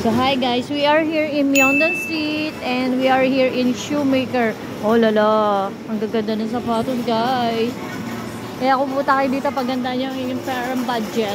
So hi guys, we are here in Myeongdong Street and we are here in Shoemaker. Oh lala, ang gaganda ng sapatos guys. Kaya kung pumunta kayo dito, paganda nyo yung parang budget.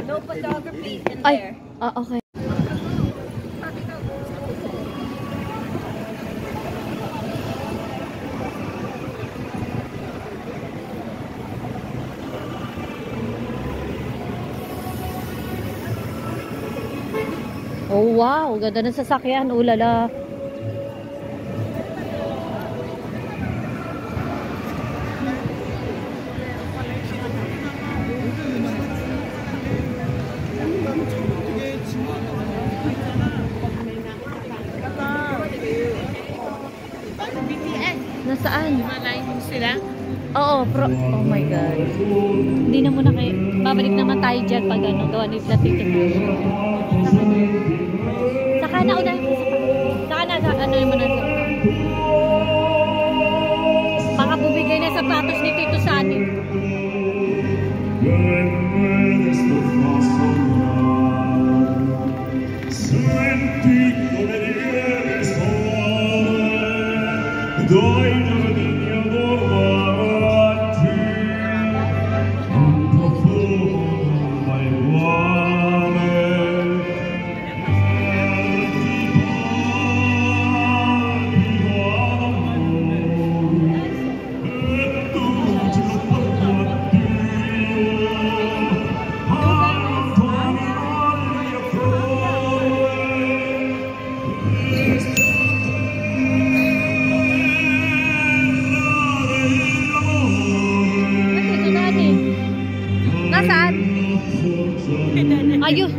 No photography in there. Okay. Oh wow, ganda ng sasakyan, ulala. Nasaan? Malayo sila? Oo, oh my God. Hindi na muna kayo. Babalik naman tayo dyan pag ano, gawa nila Tito Nash. Saka na, unahin mo saka na, ano naman na baka bumigay na sapatos ni Tito Sani. Nasaan? Ayun.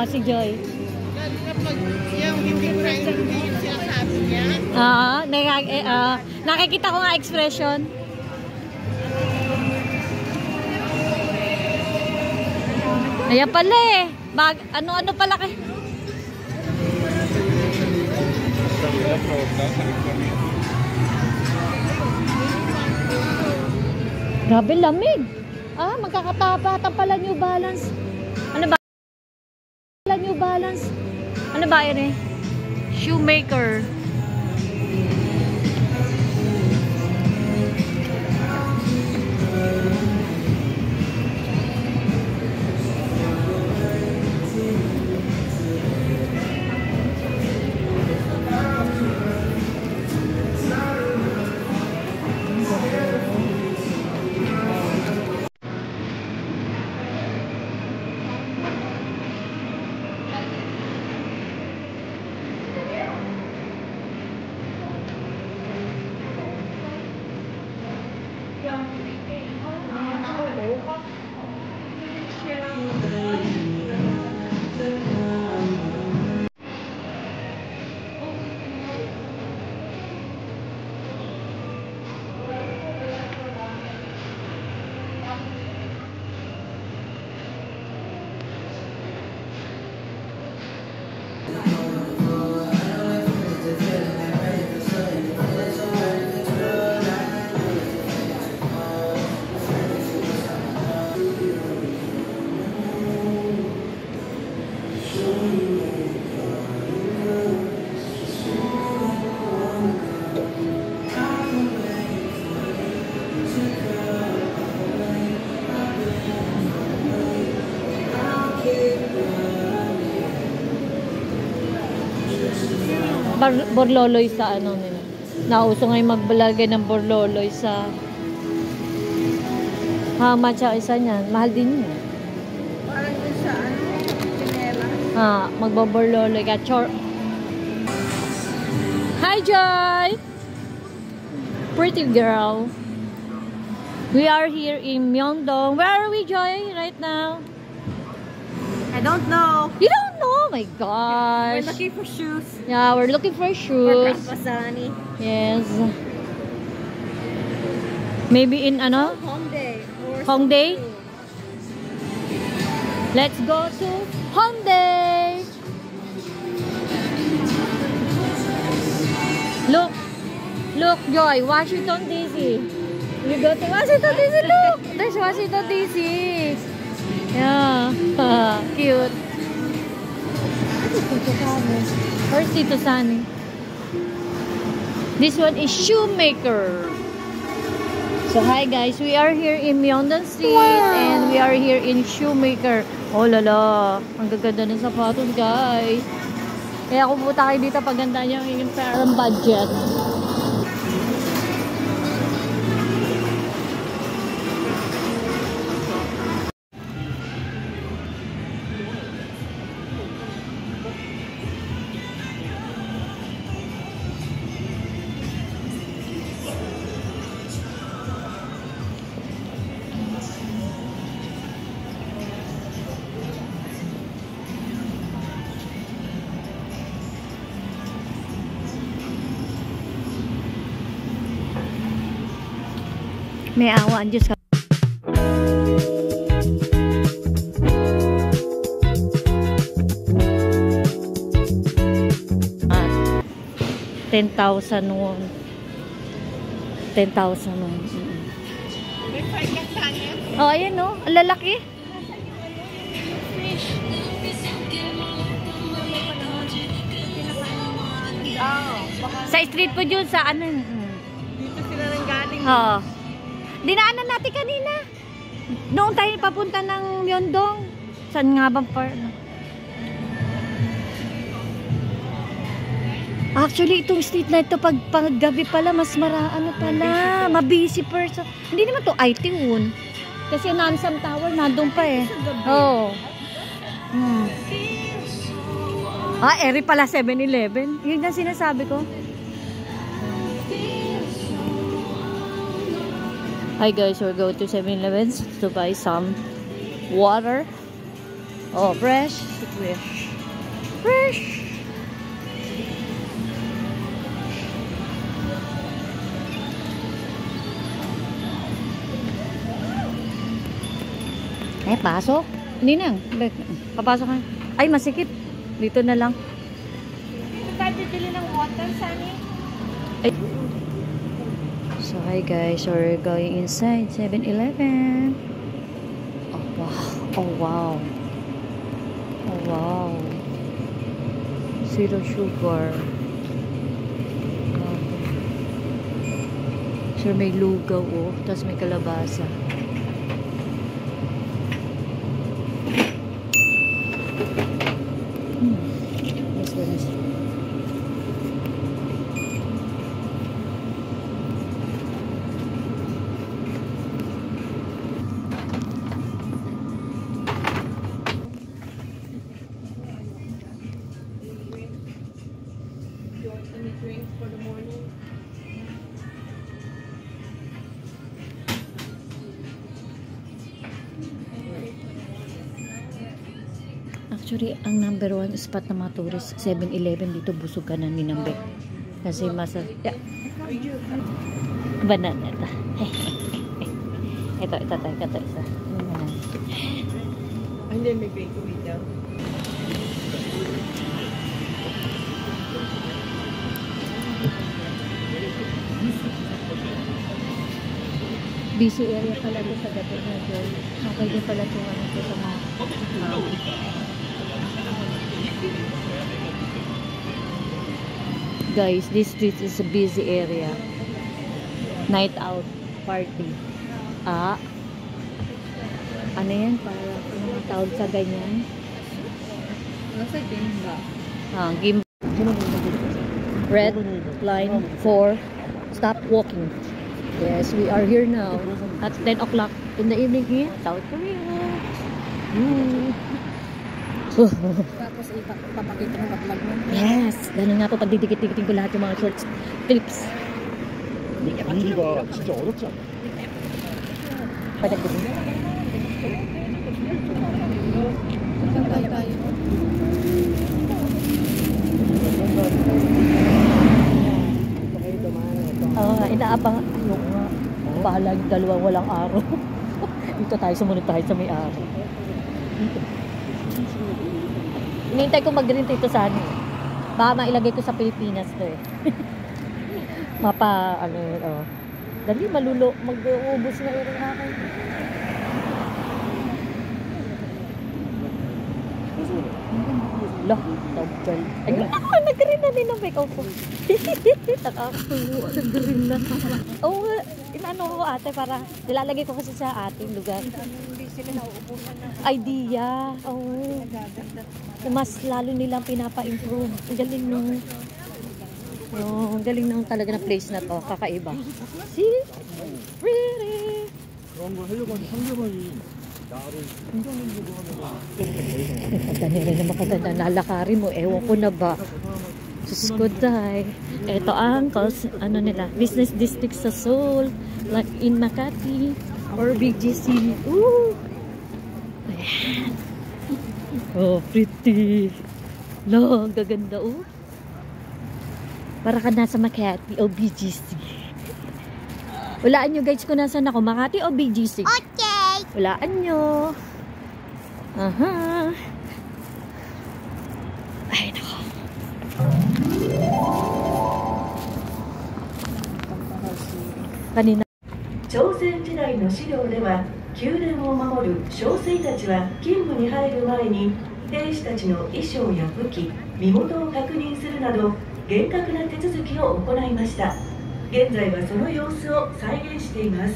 Si Joy. Yung hindi friendly yung sinasabi niya. Nakikita ko nga expression. Ayan pala eh. Ano pala kay... Grabe lamig. Magkakatapatan pala New Balance. Ano ba? New Balance. Ano ba yun eh? Shoemaker. borloloy sa ano nila. Nauso ngayon magbalagay ng borloloy sa hama tsaka isa niyan. Mahal din yun. Parang dun sa Pinela. Magbaborloloy ka. Hi, Joy! Pretty girl. We are here in Myeongdong. Where are we, Joy, right now? I don't know. You don't know? Oh my gosh. We're looking for shoes. Yeah, we're looking for For shoes. Pasani. Yes. Maybe in ano? Hongdae. Or Hongdae? Seoul. Let's go to Hongdae. Look. Look, Joy. Washington, D.C. You go to Washington, D.C. Look. There's Washington, D.C. Yeah. Cute. Where's Tito Sunny? This one is Shoemaker. So hi guys, we are here in Myeongdong Street and we are here in Shoemaker. Oh lala, ang gaganda ng sapatos guys. Kaya kung pumunta kayo dito, paganda nyo yung parang budget. May awa ang Diyos ka. At 10,000 won. 10,000 won. May fried kastanya. Oh, ayan no. Ang lalaki. Sa street food yun, sa ano. Dito sila nang galing. Oo. Dinaanan natin kanina. Noon tayo papunta ng Myeongdong. Saan nga bang Actually, itong street na ito, pag gabi pala, mas mabisi person. Hindi naman to Itaewon. Kasi Namsan Tower, nandun pa eh. Oo. Eri pala 7-Eleven. Yun na sinasabi ko. Hi guys, we're going to 7-Eleven to buy some water. Oh, fresh. Fresh. Pasok. Hindi na. Papasok ka. Ay, masikip. Dito na lang. Dito tayo bibili ng water, Sunny. Ay. So, hi guys. We're going inside 7-Eleven. Oh, wow. Oh, wow. Oh, wow. Zero sugar. Wow. Sure, may lugaw, oh. Tapos may kalabasa. Drinks for the morning. Actually, ang number 1 spot na mga tourist, 7-Eleven dito, busog ka na ni Nambe. Kasi banana ito. Ito isa. And then may bakery daw. Busy area pala ito sa gabi na Joy. Okay din pala ito sa mga guys, this street is a busy area. Night out party. Ano yan? Para mga tawag sa ganyan. Nasa gimba. Gimba. Red line for stop walking. Yes, we are here now at 10 o'clock in the evening in South Korea. Tapos ipapakita mo ka-vlog mo. Yes, ganun nga po pag didikit-dikitin ko lahat yung mga short clips. 분위기가 진짜 어렵지 않나? Padagdagan. Inaabang yung bahala yung dalawang walang araw. Dito tayo, sumunod tayo sa may araw. Hinihintay ko mag-green dito sa ano. Baka mailagay ko sa Pilipinas to eh. Mapa, ano yun, oh. Dali, mag-uubos na yung akin. Lah, tawag. Ayun, nag-green na din ang make-up ko. Nakakakuha, nag-green na. Oo, inano ko ate para, nilalagay ko kasi sa ating lugar. Hindi sila nauubusan na. Idea, oo. Mas lalo nilang pinapa-improve. Ang galing nung, ang galing nung talaga na place na to, kakaiba. See? Pretty! 그런 걸 하려고 하는데 상대방이 나를 혼자는 거도 하면 Maganda rin na makaganda. Nalakarin mo. Ewan ko na ba. Diyos ko, day. Ito ang ano nila, business district sa Seoul. Like in Makati or BGC. Ooh! Ayan. Oh, pretty. Lo, ang gaganda, oh. Para ka nasa Makati o BGC. Walaan nyo guys kung nasan ako. Makati o BGC? Okay! Walaan nyo. Aha. Ay, nako. 朝鮮時代の資料では宮殿を守る将帥たちは勤務に入る前に兵士たちの衣装や武器、身元を確認するなど厳格な手続きを行いました。現在はその様子を再現しています。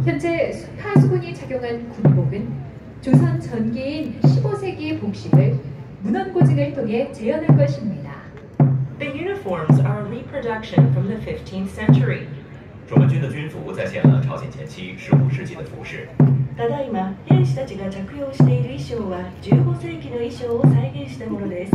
현재 하수군이 착용한 군복은 조선 전기인 15세기의 복식을 문헌고증을 통해 재현한 것입니다. The uniforms are a reproduction from the 15th century. 中文军的军服再现了朝鲜前期15世纪的服饰。ただいま兵士たちが着用している衣装は15世紀の衣装を再現したものです。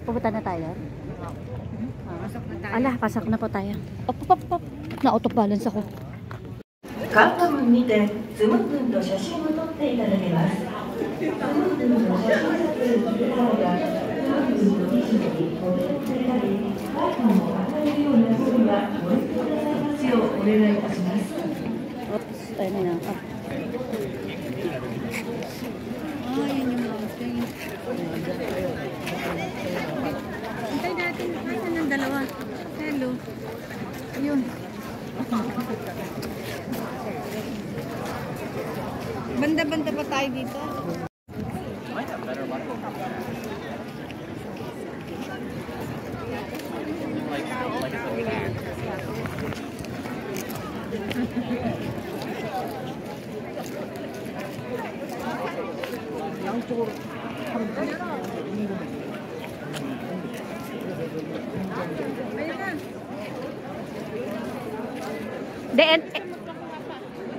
Pupunta na tayo. Pasok na tayo. Ala, pasok na po tayo. Op. Na-auto-balance ako. 看板にてスムー君と写真を撮っていただけます。スムー君の写真撮影をする際はスムー君の衣装にお手をつけたり、看板を掲げるような行為はご遠慮くださいますようお願いいたします。 Oops, tayo na yan. Yan yung mountain. Hintay natin. Asan ng dalawa? Hello. Ayun. Banda-banda pa tayo dito.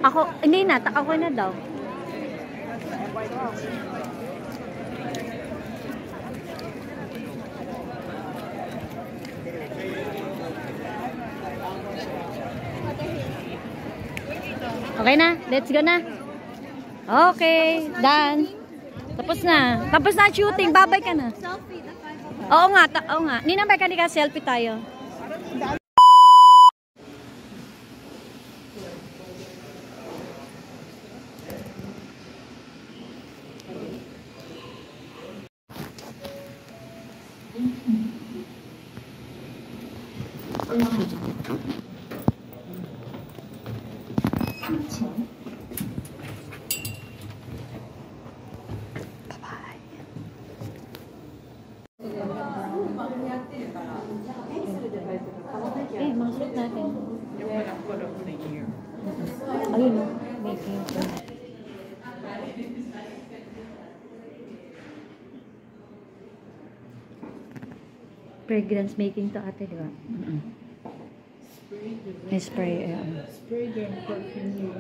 Ako, hindi na, ako na daw. Okay na? Let's go na. Okay, done. Tapos na. Tapos na shooting. Babay ka na. Oo nga, oo nga. Ninang ba ka selfie tayo? Eh, mga suit natin. Ayun o, making ito. Fragrance making to ate, di ba? Spray. Spray them perfume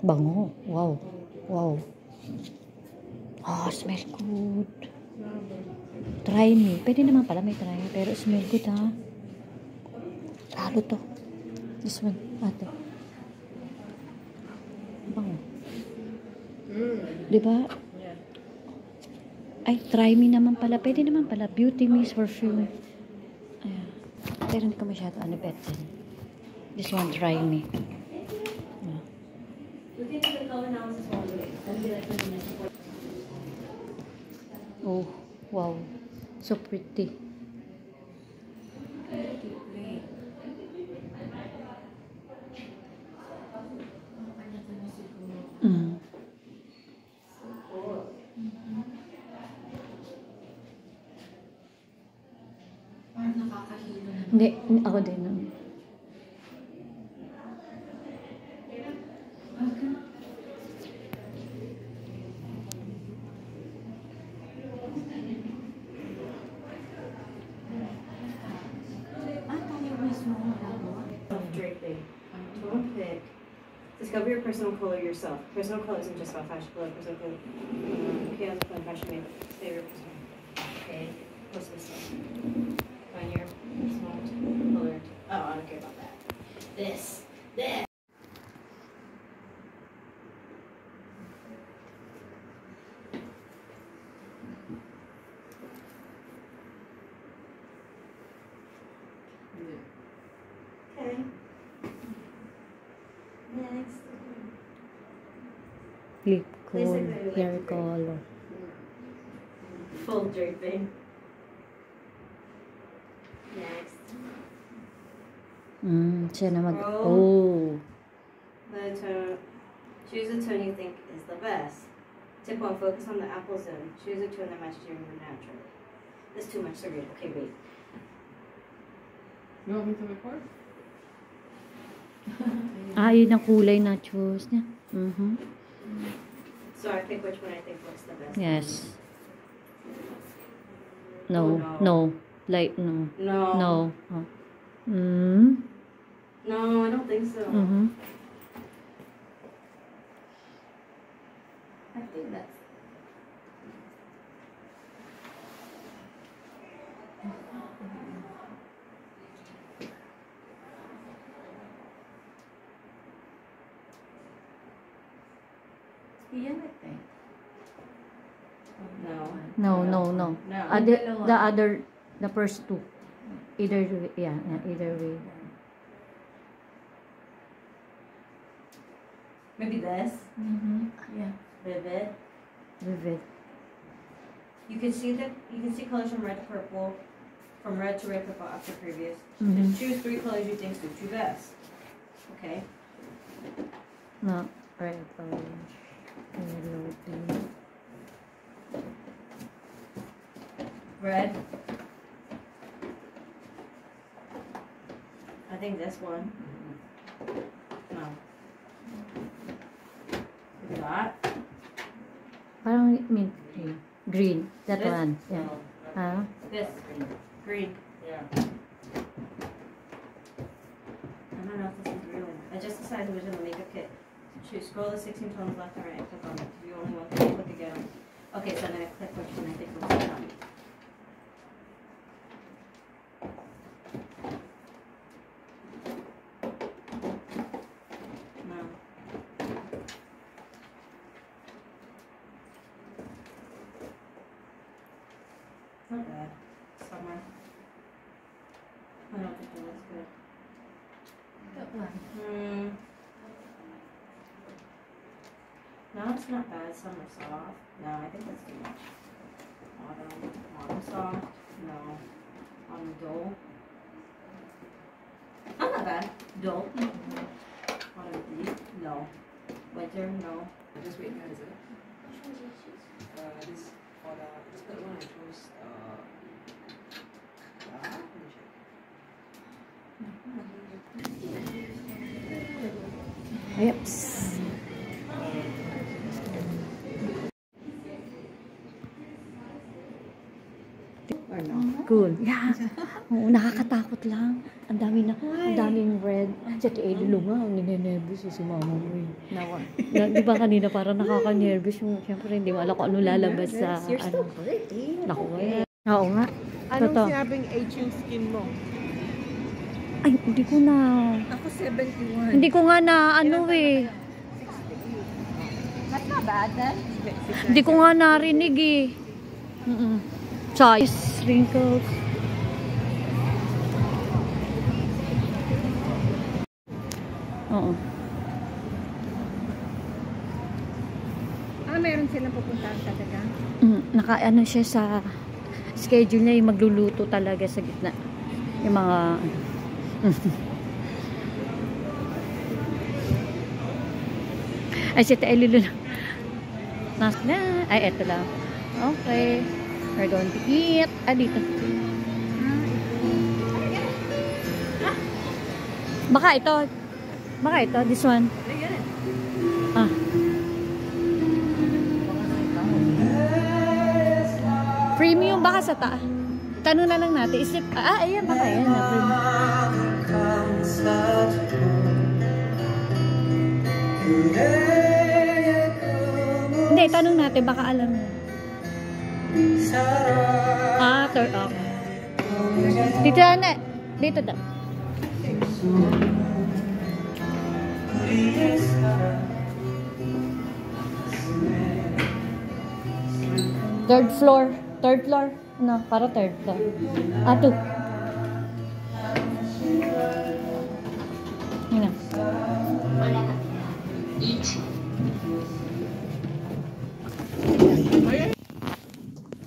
Bango. Wow. Wow. Oh, smell good. Try me. Pwede naman pala may try. Pero smell good ha. Lalo to. This one. Ate. Bango. Diba? Ay, try me naman pala. Pwede naman pala. Beauty mist perfume. Ayan. Pero hindi ko masyado better. This one, try me. Ayan. Oh, wow. So pretty. Hindi, ako din. Draping. Don't pick. Discover your personal color yourself. Personal color isn't just about fashion color. Personal color. Okay, I'm playing fashion makeup. Favorite personal. Okay. What's this one? Find your personal color. Oh, I don't care about that. This. Okay. Next. Lip color, hair color. Full draping. Next. Siya na The tone. Choose a tone you think is the best. Tip 1. Focus on the apple zone. Choose a tone that matches your mood naturally. This is too much to read. Okay, wait. You want me to record? Yun ang kulay na choose niya. So I pick which one I think looks the best. Yes. Oh, No. Like, no. No. Oh. No, I don't think so. I think that's. Iyan, I think. No. No. The first two. Either way. Maybe this. Yeah. Vivid. You can see colors from red to purple, from red to red purple after previous. Just choose 3 colors you think suit you best. Okay. No. Red, orange, yellow, blue. Red. I think this one. No. That. Parang mint green. That This? one. Yeah. No. Huh? This. Green. Yeah. I don't know if this is green. I just decided which one to make a kit. Choose. Scroll the 16 tones left and right and click on it. not bad. Summer. I don't think it looks good. That one. No, it's not bad. Summer soft. No, I think that's too much. Autumn soft. No. Autumn dull. Oh, not bad. Dull. Autumn deep. No. Winter. No. Just wait, guys. This for the third one I chose. Let me check. Yeps. Or no? Cool. Yeah. Oo, nakakatakot lang. Ang daming red. Sa Edo nga, ang ninenervous si mama mo eh. Di ba kanina parang nakaka-nervous yung, siyempre hindi mo alam kung ano lalabas sa, You're still ano. pretty. Naku eh. Oo nga. Anong Totoo. sinabing age yung skin mo? Ay, hindi ko na. Ako 71. Hindi ko nga na, ano eh. That's not bad then. Hindi ko nga narinig eh. Size, wrinkles. Oo. Meron silang pupuntahan talaga. Naka-ano siya sa schedule niya, yung magluluto talaga sa gitna. Yung mga... Ay, si Taelilo lang. Ay, eto lang. Okay. We're going to eat. Ah, dito. Baka ito. This one. Ah. Premium baka sa taas. Tanong na lang natin. Isip, ayan baka yan. Hindi, tanong natin. Baka alam mo. Third up. Dito na. Dito daw. Third floor. No, para third floor. 2. Yun na.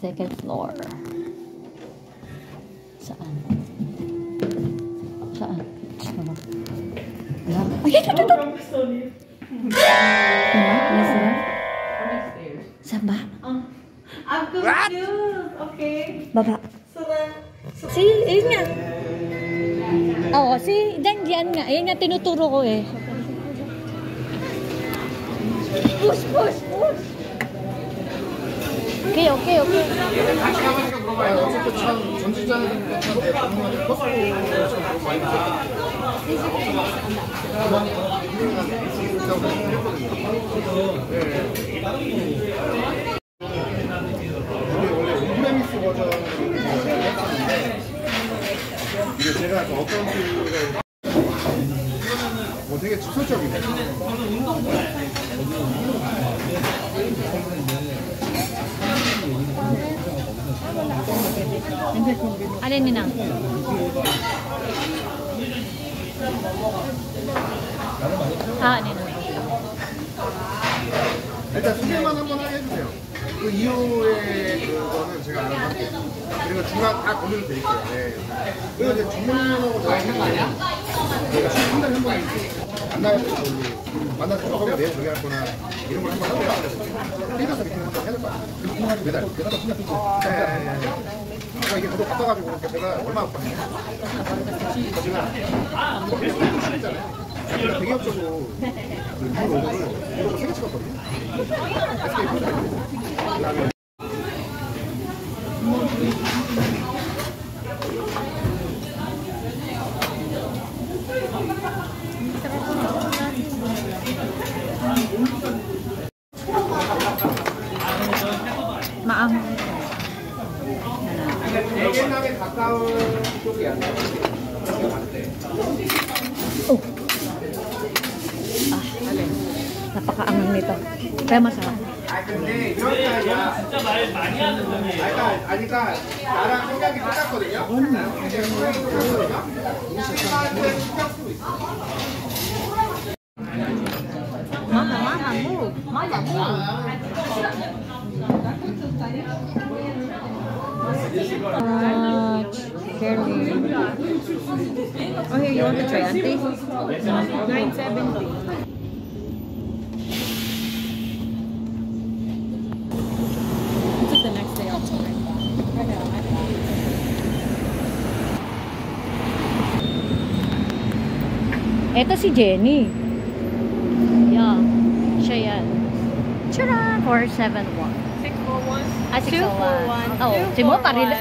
Second floor. Saan? Ay, ito! Saan ba? I'm confused. Okay. Baba. So then, Ayun nga. Oo, diyan nga. Ayun nga, tinuturo ko eh. Push. Okay. 오프레미스 버전을 했었는데 이게 제가 어떤 식으로 되게 주설적이네. Alin nila? Nila. 일단 소개만 한번 하게 해주세요. 그 이후에 그거는 제가 알아서 할게요. 그리고 중간 다 검열로 돼 있어요. 네. 그리고 이제 전문하고 저희 한 달에 한 번 만나서 만나서 처음에 내일 저기 할 거나 이런 걸 한번 하고 뛰어서 미팅 한번 해야 될 거 같아요. 매달 신경 쓰고. 그러니까 이게 저도 바빠가지고 제가 얼마 안 받아요. 제가 대기업적으로 그 로고를 3개 찍었거든요. 그다음에 마음. 애견남에 가까운 쪽이야. Napakaangang nito. Kaya masarap. 근데 이런 게 아니라 진짜 말 많이 하는 분이에요. 그러니까 나랑 생각이 똑같거든요. 나랑 생각이 똑같거든요. 사람들의 생각도 있어. Mama, move. Mama, move. Carefully. Oh, here, you want to try, Auntie? 970. This is the next day off. Eto si Jenny. Yeah. Siya yan. Tara! 471. 641. 601. Oh, si mo parila.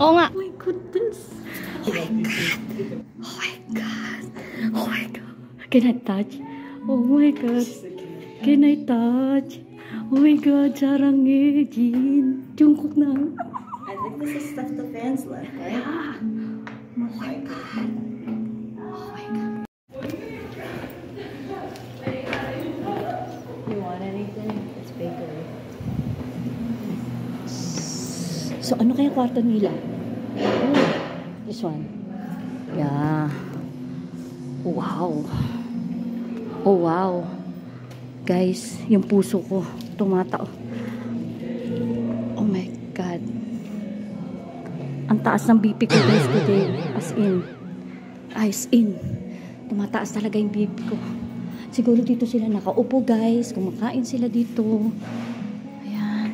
Oo nga. Oh my goodness. Oh my God. Oh my God. Oh my God. Can I touch? Oh my God. Can I touch? Oh my God. Sarang eh, Jin. Jungkook na. I think this is stuff the fans left, right? Yeah. Oh my God. Oh my God. You want anything? It's bakery. So, ano kaya kwarto nila? Oh, this one. Yeah. Wow. Oh, wow. Guys, yung puso ko tumatao. Oh my God. Ang taas ng BP ko guys today. As in. Tumataas talaga yung BP ko. Siguro dito sila nakaupo guys. Kumakain sila dito. Ayan.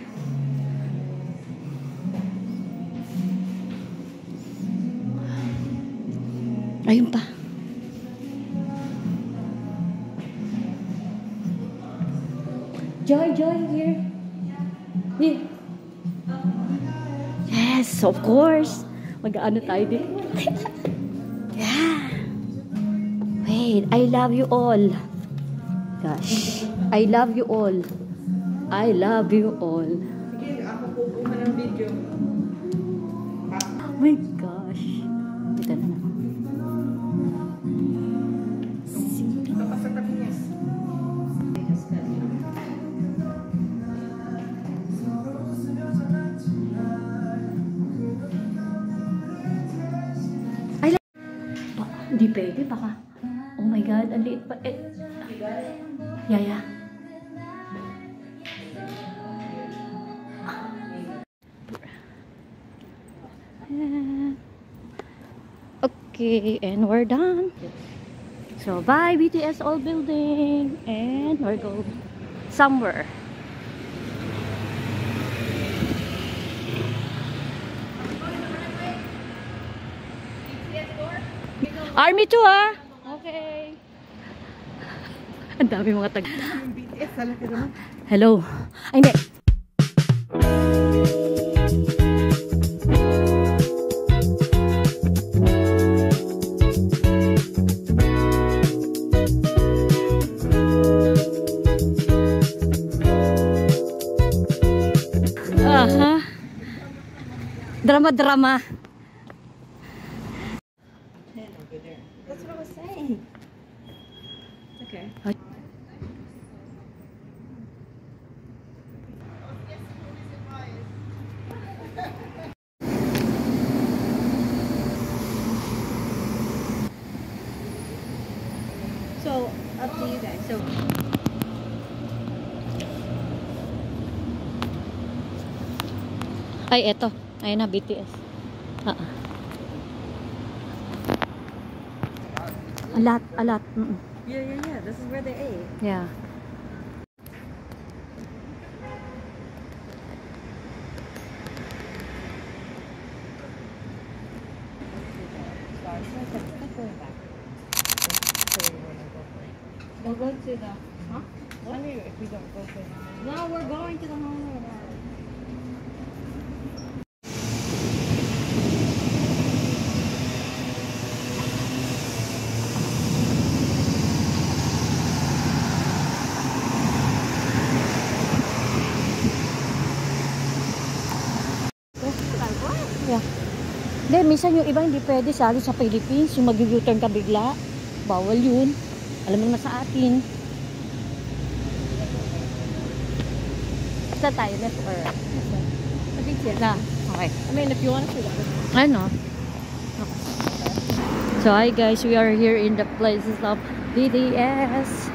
Ayun pa. Joy, here. Here. Yes, of course. Mag-ano tayo dito. Yeah. Wait, I love you all. Gosh. I love you all. I love you all. Sige, ako pupunta ng video. Oh my gosh. Ito na ako. Ito pa sa tabi niya. Hindi pwede, baka. Oh my God, ang liit pa. Yaya. Okay, and we're done. So, bye BTS All Building. And we're going somewhere. Army 2 ah. Okay. Ang dami mga tag. BTS, salaki naman. Hello. Ay, hindi. Aha. Drama. That's what I was saying. Okay. So, up to you guys. So, Ay, eto. Ayun na, BTS. Alat. Yeah. This is where they ate. Yeah. We'll go to the, huh? What? If we don't go to the, no, we're going to the home. Yeah. Hindi, minsan yung iba hindi pwede sali sa Philippines. Yung mag-U-turn ka bigla. Bawal yun. Alam mo naman sa atin. Saan tayo? Left or right? Na. Okay. I mean, if you want to see that. Ano? So, hi guys. We are here in the places of BTS.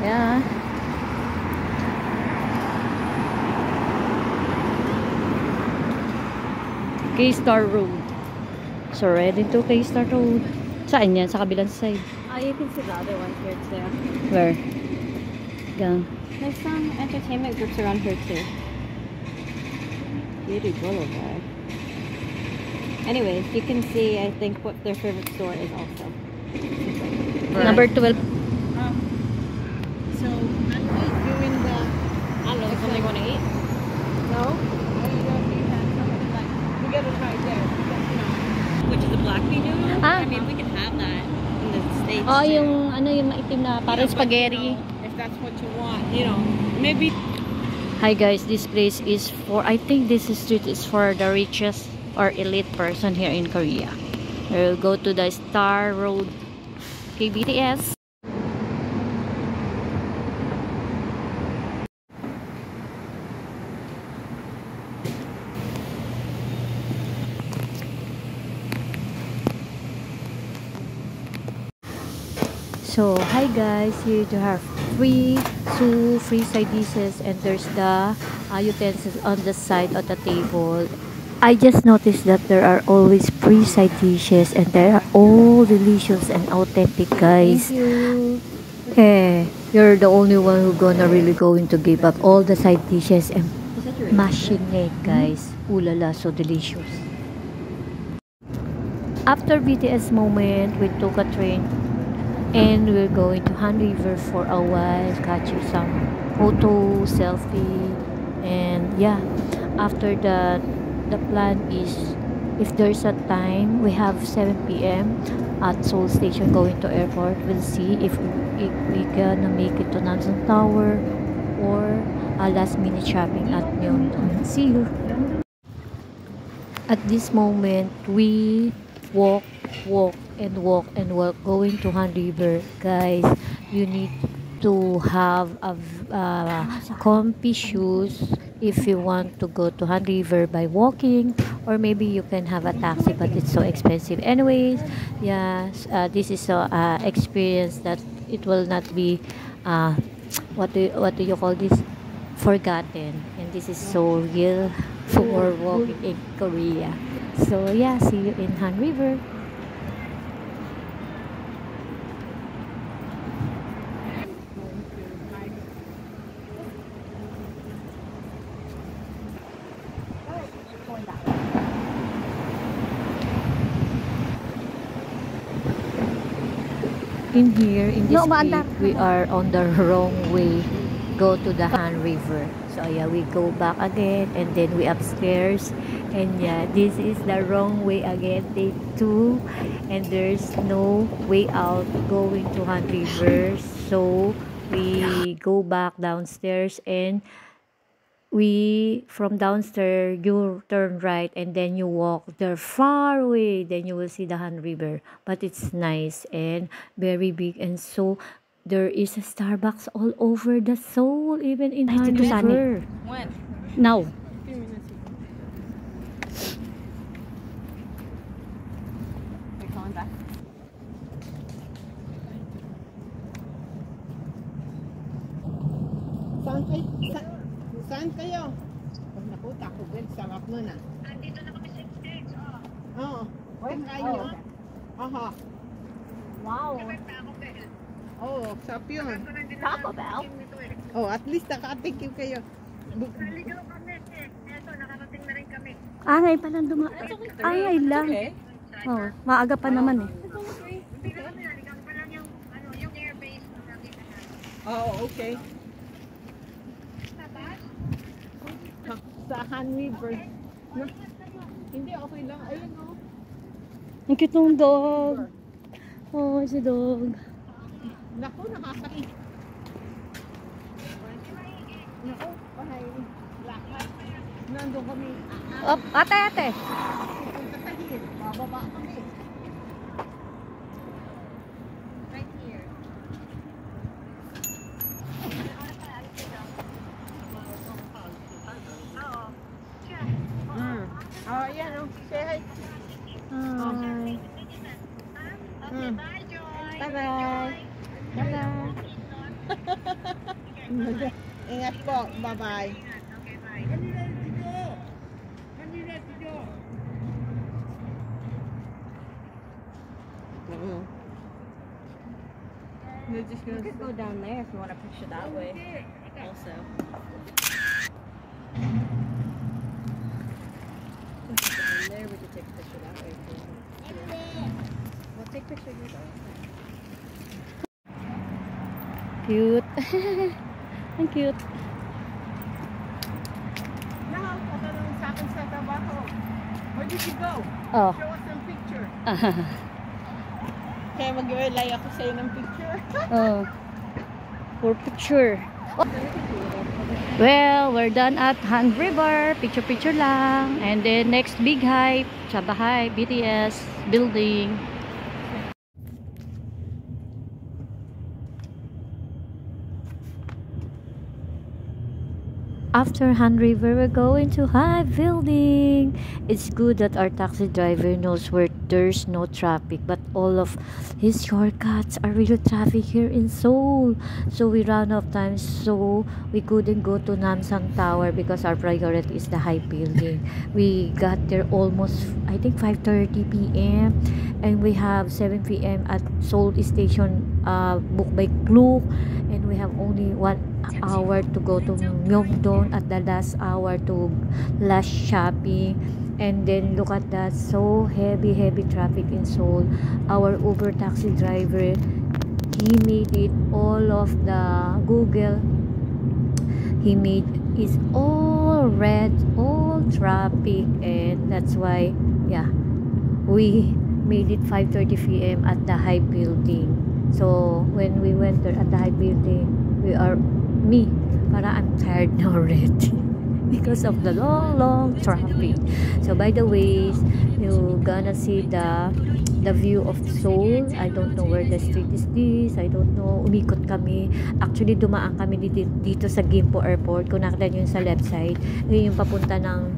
Yeah. K-Star Road. So, ready to K-Star Road. Saan yan? Sa kabilang side. Oh, you can see the other one here too. Where? Yan. There's some entertainment groups around here too. Beauty Boulevard. Anyways, you can see, I think, what their favorite store is also. Number 12. So, I'm doing the, I don't know, something you want to eat? no? I don't know if you had something like, we gotta try it there. Because, you know, Which is a black bean noodle? Ah. I mean, we can have that in the States. Oh, too. yung ano yung maitim na parang yeah, but, spaghetti. you know, if that's what you want, you know, maybe. Hi guys, this place is for, I think this street is for the richest or elite person here in Korea. We'll go to the Star Road KBTS. So, hi guys, here you have free side dishes, and there's the utensils on the side of the table. I just noticed that there are always free side dishes, and they are all delicious and authentic, guys. Thank you. Hey, you're the only one who gonna really going to give up all the side dishes and mashing it, guys. Ooh la la, so delicious. After BTS moment, we took a train and we're going to Han River for a while, catch some photo, selfie, and yeah, after that, the plan is, if there's a time, we have 7 p.m. at Seoul Station going to airport. We'll see if we gonna make it to Namsan Tower or a last minute shopping at Myeongdong. See you. At this moment, we walk going to Han River. Guys, you need to have a comfy shoes if you want to go to Han River by walking, or maybe you can have a taxi, but it's so expensive. Anyways, yes, this is a experience that it will not be what do you call this, forgotten, and this is so real for walking in Korea. So yeah, see you in Han River. In here, in this clip, we are on the wrong way. Go to the Han River. So yeah, we go back again, and then we upstairs, and yeah, this is the wrong way again, day 2, and there's no way out going to Han River. So we go back downstairs, and we from downstairs you turn right, and then you walk there far away, then you will see the Han River. But it's nice and very big, and so there is a Starbucks all over the Seoul, even in Han River. When? Now. A few minutes ago. Are you calling back? Saan kayo? Oh, naku, Taco Bell, sarap nun ah. Andito na kami sa stage, Oo. Saan kayo? Aha. Wow. Oh, sarap yun. Taco Bell? Oh, at least naka-thank you kayo. Angay pa lang Angay lang. Okay. Oh, maaga pa naman eh. Oh, okay. Sa Han River. No? Hindi, okay lang. Ayun, oh. Ang cute ng dog. Oh, si dog. Naku, nakakait. Naku, pahay. Lakad. Nandun kami. Op, ate. Punta sa hill. Bababa kami. Right here. Oh, yan. Oh. Say hi. Hi. Bye-bye. Bye-bye. Ingat po. Bye-bye. You could go down there if you want to picture that way. Also. There we could take a picture that way too. We'll take pictures here though. Cute. Ang cute. Now, tatanungin sa akin sa trabaho. Where did you go? Oh. Show us some picture. Kaya mag-relay ako sa'yo ng picture. Oh. For picture. Well, we're done at Han River. Picture lang. And then next big hike, Chabahay, BTS building. After Han River, we're going to High Building. It's good that our taxi driver knows where there's no traffic, but all of his shortcuts are real traffic here in Seoul. So we ran out of time, so we couldn't go to Namsan Tower because our priority is the High Building. We got there almost, I think, 5:30 p.m. and we have 7 p.m. at Seoul Station booked by Klook, and we have only 1 hour to go to Myeongdong at the last hour to last shopping. And then look at that, so heavy traffic in Seoul. Our Uber taxi driver, he made it all of the Google, he made is all red, all traffic, and that's why, yeah, we made it 5:30 p.m. at the High Building. So when we went there at the High Building, I'm tired now already because of the long traffic. So by the way, you're gonna see the view of Seoul. I don't know where the street is this. I don't know. Umikot kami. Actually, dumaan kami dito sa Gimpo Airport. Kung nakita nyo sa left side, yun yung papunta ng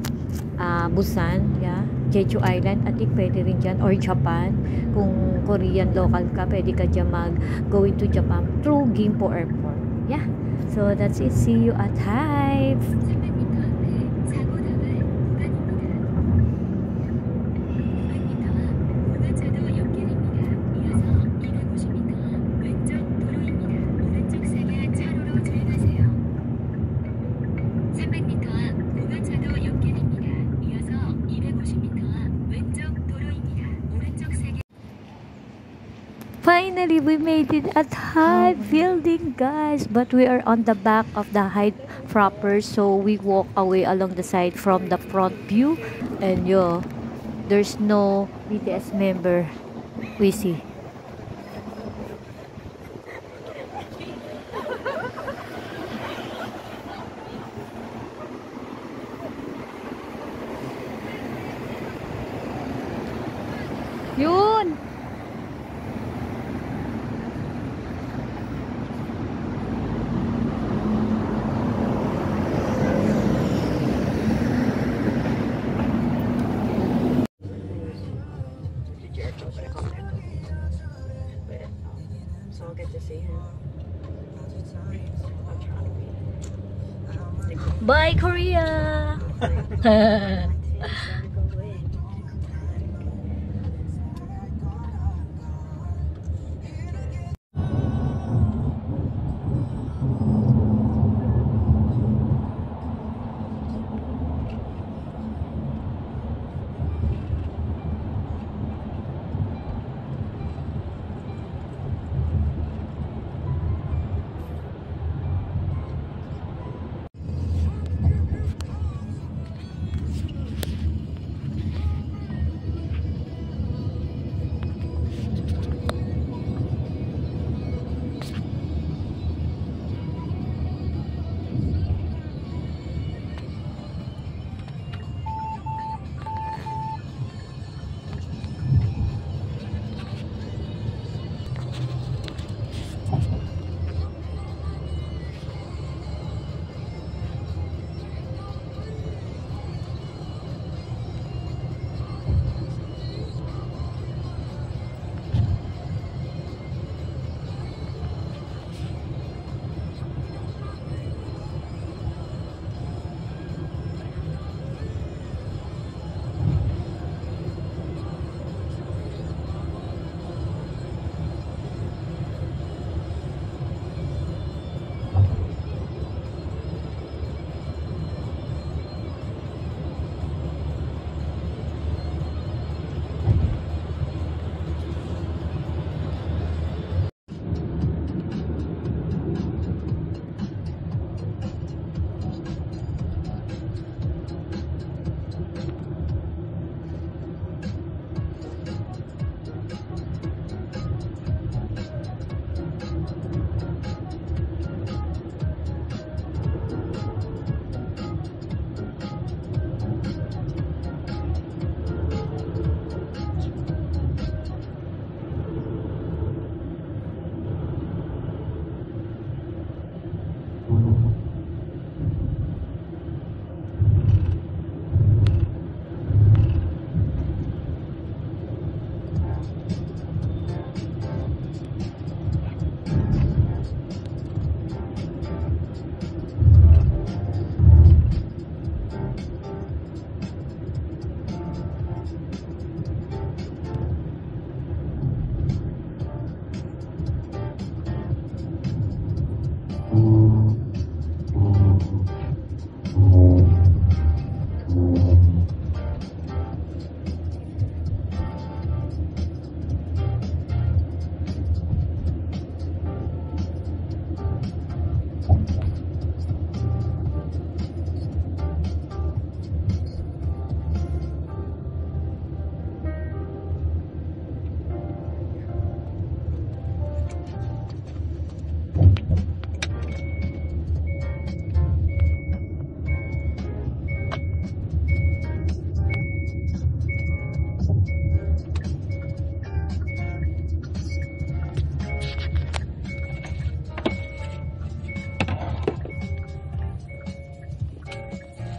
Busan, yeah, Jeju Island. I think pwede rin dyan, or Japan. Kung Korean local ka, pwede ka dyan going to Japan through Gimpo Airport. Yeah, so that's it. See you at Hive. Finally, we made it at High Building, guys. But we are on the back of the High proper, so we walk away along the side from the front view. And there's no BTS member we see. Yun! So I'll get to see him. Bye, Korea!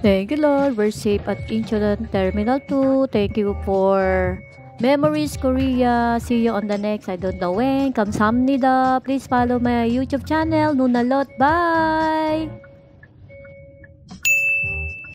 Thank you, Lord. We're safe at Incheon Terminal 2. Thank you for Memories Korea. See you on the next. I don't know when. 감사합니다. Please follow my YouTube channel. Nunalot. Bye!